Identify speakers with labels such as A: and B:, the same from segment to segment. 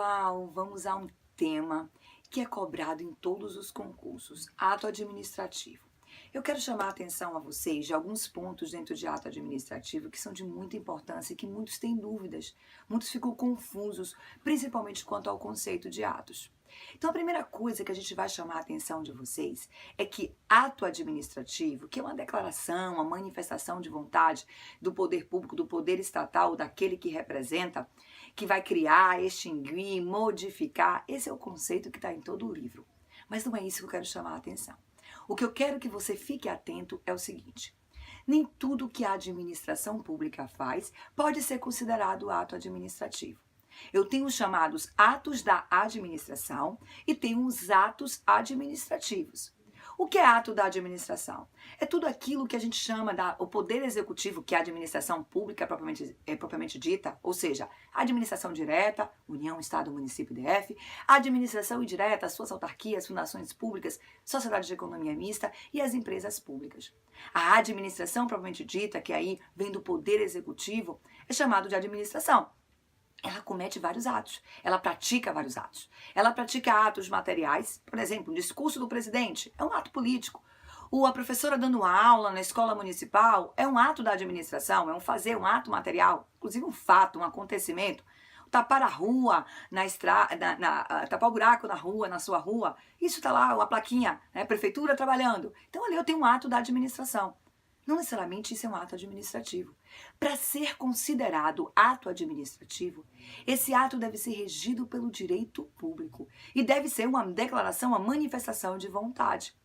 A: Pessoal, vamos a um tema que é cobrado em todos os concursos, ato administrativo. Eu quero chamar a atenção a vocês de alguns pontos dentro de ato administrativo que são de muita importância e que muitos têm dúvidas, muitos ficam confusos, principalmente quanto ao conceito de atos. Então, a primeira coisa que a gente vai chamar a atenção de vocês é que ato administrativo, que é uma declaração, uma manifestação de vontade do poder público, do poder estatal, daquele que representa, que vai criar, extinguir, modificar, esse é o conceito que está em todo o livro. Mas não é isso que eu quero chamar a atenção. O que eu quero que você fique atento é o seguinte: nem tudo que a administração pública faz pode ser considerado ato administrativo. Eu tenho os chamados atos da administração e tenho os atos administrativos. O que é ato da administração? É tudo aquilo que a gente chama o poder executivo, que é a administração pública propriamente dita, ou seja, a administração direta, União, Estado, Município, DF, a administração indireta, as suas autarquias, fundações públicas, sociedades de economia mista e as empresas públicas. A administração propriamente dita, que aí vem do poder executivo, é chamado de administração. Ela comete vários atos, ela pratica vários atos. Ela pratica atos materiais, por exemplo, o discurso do presidente é um ato político. A professora dando aula na escola municipal é um ato da administração, é um ato material, inclusive um fato, um acontecimento. Tapar a rua, tapar o buraco na rua, na sua rua, isso está lá, uma plaquinha, né? Prefeitura trabalhando. Então ali eu tenho um ato da administração. Não necessariamente isso é um ato administrativo. Para ser considerado ato administrativo, esse ato deve ser regido pelo direito público e deve ser uma declaração, uma manifestação de vontade.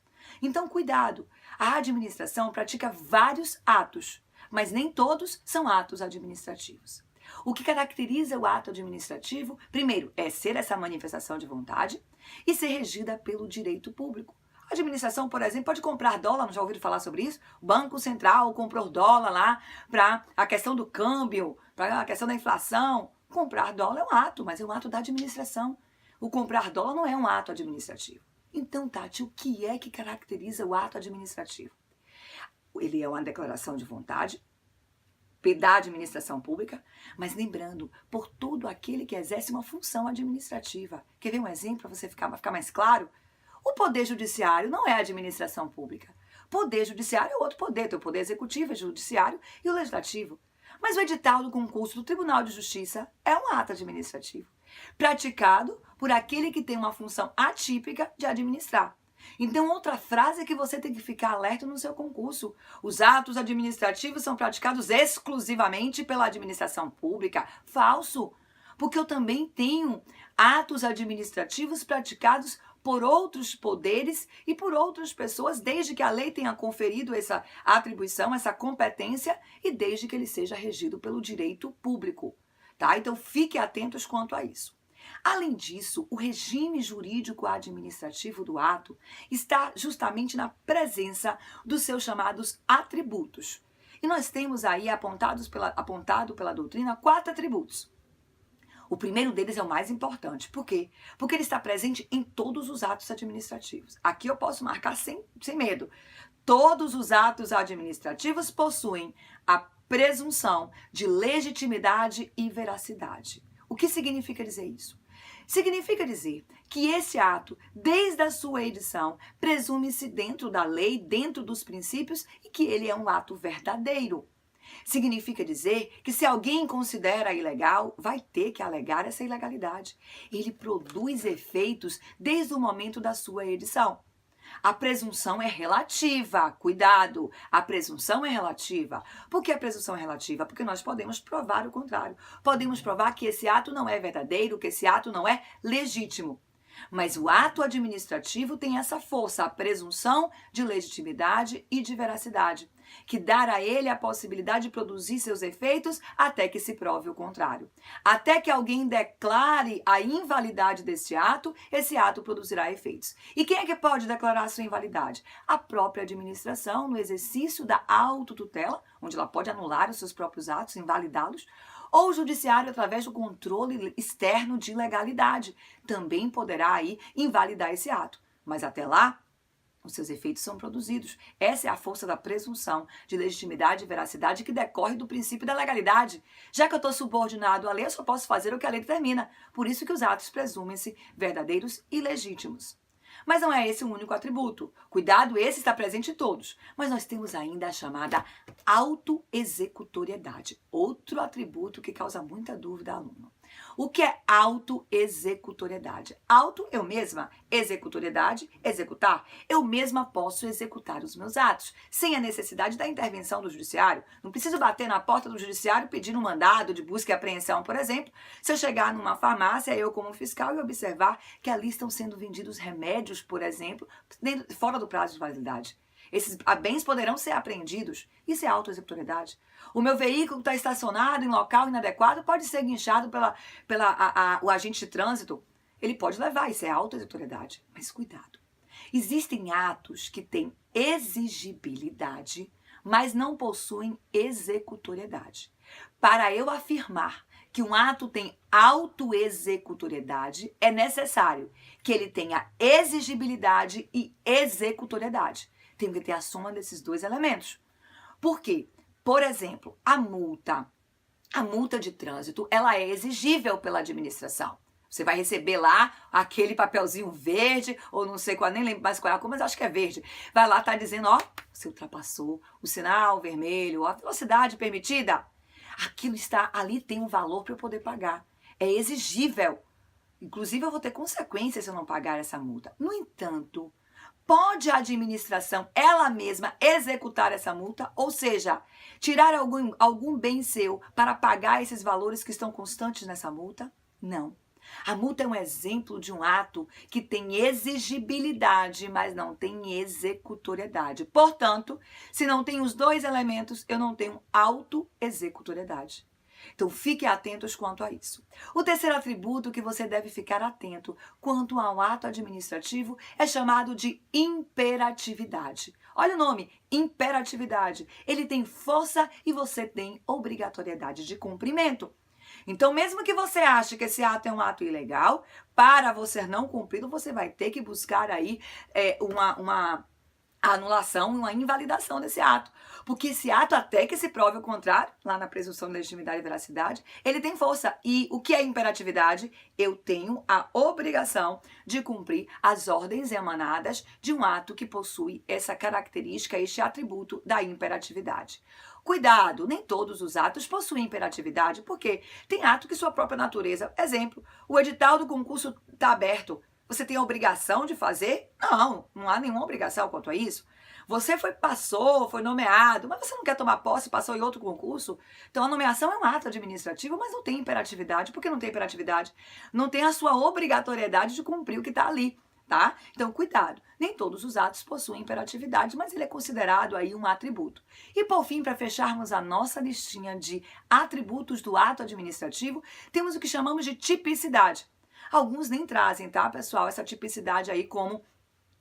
A: Então, cuidado, a administração pratica vários atos, mas nem todos são atos administrativos. O que caracteriza o ato administrativo, primeiro, é ser essa manifestação de vontade e ser regida pelo direito público. A administração, por exemplo, pode comprar dólar, não já ouviram falar sobre isso? O Banco Central comprou dólar lá para a questão do câmbio, para a questão da inflação. Comprar dólar é um ato, mas é um ato da administração. O comprar dólar não é um ato administrativo. Então, Tati, o que é que caracteriza o ato administrativo? Ele é uma declaração de vontade da administração pública, mas lembrando, por todo aquele que exerce uma função administrativa. Quer ver um exemplo para você ficar mais claro? O Poder Judiciário não é a administração pública. Poder Judiciário é outro poder. Tem o Poder Executivo, o Judiciário e o Legislativo. Mas o edital do concurso do Tribunal de Justiça é um ato administrativo, praticado por aquele que tem uma função atípica de administrar. Então, outra frase que você tem que ficar alerta no seu concurso: os atos administrativos são praticados exclusivamente pela administração pública. Falso! Porque eu também tenho atos administrativos praticados por outros poderes e por outras pessoas, desde que a lei tenha conferido essa atribuição, essa competência e desde que ele seja regido pelo direito público, tá? Então, fique atentos quanto a isso. Além disso, o regime jurídico administrativo do ato está justamente na presença dos seus chamados atributos. E nós temos aí apontado pela doutrina 4 atributos. O primeiro deles é o mais importante. Por quê? Porque ele está presente em todos os atos administrativos. Aqui eu posso marcar sem medo. Todos os atos administrativos possuem a presunção de legitimidade e veracidade. O que significa dizer isso? Significa dizer que esse ato, desde a sua edição, presume-se dentro da lei, dentro dos princípios, e que ele é um ato verdadeiro. Significa dizer que se alguém considera ilegal, vai ter que alegar essa ilegalidade. Ele produz efeitos desde o momento da sua edição. A presunção é relativa, cuidado, a presunção é relativa. Por que a presunção é relativa? Porque nós podemos provar o contrário. Podemos provar que esse ato não é verdadeiro, que esse ato não é legítimo. Mas o ato administrativo tem essa força, a presunção de legitimidade e de veracidade, que dá a ele a possibilidade de produzir seus efeitos até que se prove o contrário. Até que alguém declare a invalidade desse ato, esse ato produzirá efeitos. E quem é que pode declarar a sua invalidade? A própria administração, no exercício da autotutela, onde ela pode anular os seus próprios atos, invalidá-los, ou o judiciário, através do controle externo de legalidade, também poderá aí invalidar esse ato. Mas até lá, os seus efeitos são produzidos. Essa é a força da presunção de legitimidade e veracidade que decorre do princípio da legalidade. Já que eu estou subordinado à lei, eu só posso fazer o que a lei determina. Por isso que os atos presumem-se verdadeiros e legítimos. Mas não é esse o único atributo. Cuidado, esse está presente em todos. Mas nós temos ainda a chamada autoexecutoriedade, outro atributo que causa muita dúvida ao aluno. O que é autoexecutoriedade? Auto, eu mesma. Executoriedade, executar. Eu mesma posso executar os meus atos, sem a necessidade da intervenção do judiciário. Não preciso bater na porta do judiciário pedindo um mandado de busca e apreensão, por exemplo. Se eu chegar numa farmácia, eu como fiscal, e observar que ali estão sendo vendidos remédios, por exemplo, fora do prazo de validade. Esses bens poderão ser apreendidos. Isso é autoexecutoriedade. O meu veículo está estacionado em local inadequado, pode ser guinchado o agente de trânsito. Ele pode levar, isso é autoexecutoriedade. Mas cuidado. Existem atos que têm exigibilidade, mas não possuem executoriedade. Para eu afirmar que um ato tem autoexecutoriedade, é necessário que ele tenha exigibilidade e executoriedade. Tem que ter a soma desses dois elementos. Por quê? Por exemplo, a multa de trânsito, ela é exigível pela administração. Você vai receber lá aquele papelzinho verde, ou não sei qual, nem lembro mais qual é a cor, mas acho que é verde. Vai lá, tá dizendo, ó, você ultrapassou o sinal vermelho, a velocidade permitida. Aquilo está ali, tem um valor para eu poder pagar. É exigível. Inclusive, eu vou ter consequências se eu não pagar essa multa. No entanto, pode a administração, ela mesma, executar essa multa? Ou seja, tirar algum bem seu para pagar esses valores que estão constantes nessa multa? Não. A multa é um exemplo de um ato que tem exigibilidade, mas não tem executoriedade. Portanto, se não tem os dois elementos, eu não tenho autoexecutoriedade. Então, fiquem atentos quanto a isso. O terceiro atributo que você deve ficar atento quanto ao ato administrativo é chamado de imperatividade. Olha o nome, imperatividade. Ele tem força e você tem obrigatoriedade de cumprimento. Então, mesmo que você ache que esse ato é um ato ilegal, para você não cumpri-lo, você vai ter que buscar aí uma anulação e uma invalidação desse ato. Porque esse ato, até que se prove o contrário, lá na presunção de legitimidade e veracidade, ele tem força. E o que é imperatividade? Eu tenho a obrigação de cumprir as ordens emanadas de um ato que possui essa característica, este atributo da imperatividade. Cuidado, nem todos os atos possuem imperatividade, porque tem ato que sua própria natureza. Exemplo, o edital do concurso está aberto. Você tem a obrigação de fazer? Não, não há nenhuma obrigação quanto a isso. Você passou, foi nomeado, mas você não quer tomar posse, passou em outro concurso? Então a nomeação é um ato administrativo, mas não tem imperatividade. Por que não tem imperatividade? Não tem a sua obrigatoriedade de cumprir o que está ali, tá? Então cuidado, nem todos os atos possuem imperatividade, mas ele é considerado aí um atributo. E por fim, para fecharmos a nossa listinha de atributos do ato administrativo, temos o que chamamos de tipicidade. Alguns nem trazem, tá, pessoal, essa tipicidade aí como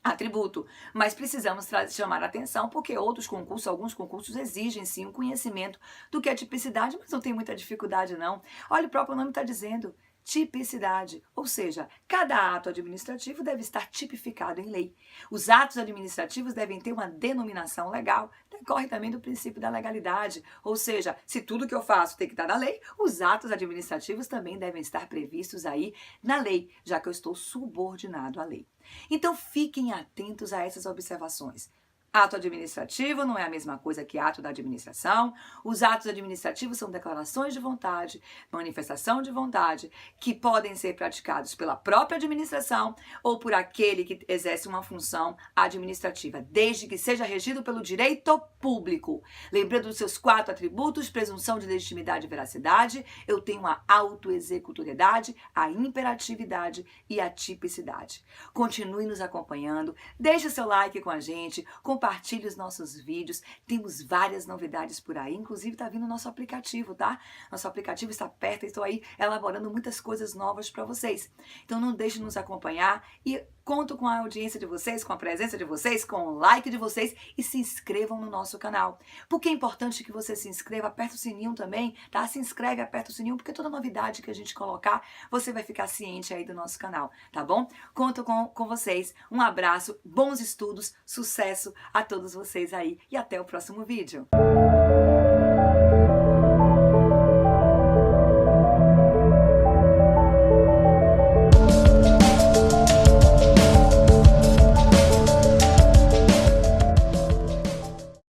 A: atributo, mas precisamos chamar a atenção porque alguns concursos exigem sim um conhecimento do que é tipicidade, mas não tem muita dificuldade não. Olha, o próprio nome está dizendo tipicidade, ou seja, cada ato administrativo deve estar tipificado em lei. Os atos administrativos devem ter uma denominação legal, decorre também do princípio da legalidade, ou seja, se tudo que eu faço tem que estar na lei, os atos administrativos também devem estar previstos aí na lei, já que eu estou subordinado à lei. Então fiquem atentos a essas observações. Ato administrativo não é a mesma coisa que ato da administração. Os atos administrativos são declarações de vontade, manifestação de vontade, que podem ser praticados pela própria administração ou por aquele que exerce uma função administrativa, desde que seja regido pelo direito público. Lembrando dos seus 4 atributos: presunção de legitimidade e veracidade, eu tenho a autoexecutoriedade, a imperatividade e a tipicidade. Continue nos acompanhando, deixe o seu like com a gente, compartilhe compartilhe os nossos vídeos. Temos várias novidades por aí, inclusive tá vindo o nosso aplicativo, tá? Nosso aplicativo está perto e estou aí elaborando muitas coisas novas para vocês. Então não deixe de nos acompanhar e conto com a audiência de vocês, com a presença de vocês, com o like de vocês e se inscrevam no nosso canal. Porque é importante que você se inscreva, aperta o sininho também, tá? Se inscreve, aperta o sininho, porque toda novidade que a gente colocar, você vai ficar ciente aí do nosso canal, tá bom? Conto com vocês. Um abraço, bons estudos, sucesso a todos vocês aí e até o próximo vídeo.